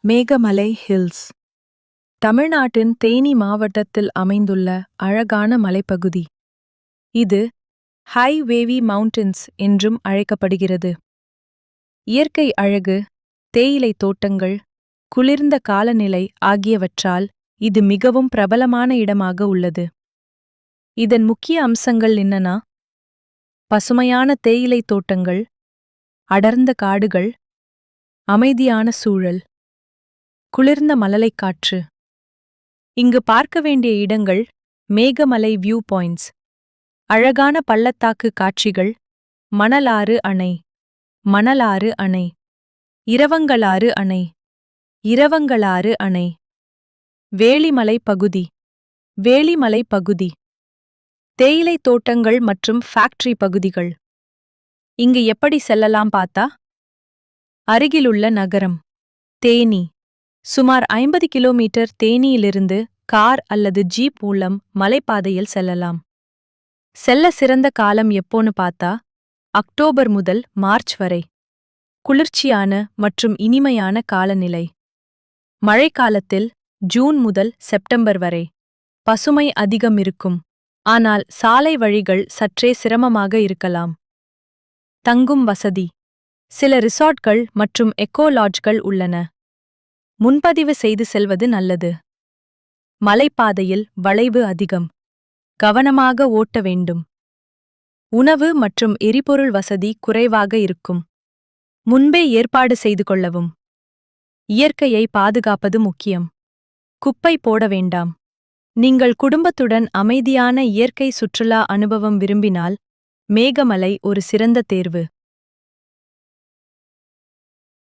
Meghamalai hills தமிழ்நாட்டின் தேனி மாவட்டத்தில் அமைந்துள்ள அழகான மலைப்பகுதி. இது ஹை வேவி மவுண்டன்ஸ் என்றும் அழைக்கப்படுகிறது. இயற்கை அழகு, தேயிலை தோட்டங்கள், குளிர்ந்த காலநிலை ஆகியவற்றால் இது மிகவும் பிரபலமான இடமாக உள்ளது. இதன் முக்கிய அம்சங்கள் என்னன்னா, பசுமையான தேயிலை தோட்டங்கள், அடர்ந்த காடுகள், அமைதியான சூழல், குளிர்ந்த மழலைக்காற்று. இங்கு பார்க்க வேண்டிய இடங்கள்: மேகமலை வியூ பாயிண்ட்ஸ், அழகான பள்ளத்தாக்கு காட்சிகள், மணலாறு அணை, மணலாறு அணை, இரவங்கலாறு அணை, இரவங்கலாறு அணை, வேளிமலை பகுதி, வேளிமலை பகுதி, தேயிலை தோட்டங்கள் மற்றும் ஃபேக்டரி பகுதிகள். இங்கு எப்படி செல்லலாம் பார்த்தா, அருகிலுள்ள நகரம் தேனி. சுமார் 50 கிலோமீட்டர் தேனியிலிருந்து கார் அல்லது ஜீப் மூலம் மலைப்பாதையில் செல்லலாம். செல்ல சிறந்த காலம் எப்போன்னு பார்த்தா, அக்டோபர் முதல் மார்ச் வரை. குளிர்ச்சியான மற்றும் இனிமையான காலநிலை. மழைக்காலத்தில் ஜூன் முதல் செப்டம்பர் வரை. பசுமை அதிகம் இருக்கும், ஆனால் சாலை வழிகள் சற்றே சிரமமாக இருக்கலாம். தங்கும் வசதி: சில ரிசார்ட்கள் மற்றும் எக்கோ லாட்ஜ்கள் உள்ளன. முன்பதிவு செய்து செல்வது நல்லது. மலைப்பாதையில் வளைவு அதிகம், கவனமாக ஓட்ட வேண்டும். உணவு மற்றும் எரிபொருள் வசதி குறைவாக இருக்கும். முன்பே ஏற்பாடு செய்து கொள்ளவும். இயற்கையை பாதுகாப்பது முக்கியம். குப்பை போட வேண்டாம். நீங்கள் குடும்பத்துடன் அமைதியான இயற்கை சுற்றுலா அனுபவம் விரும்பினால் மேகமலை ஒரு சிறந்த தேர்வு.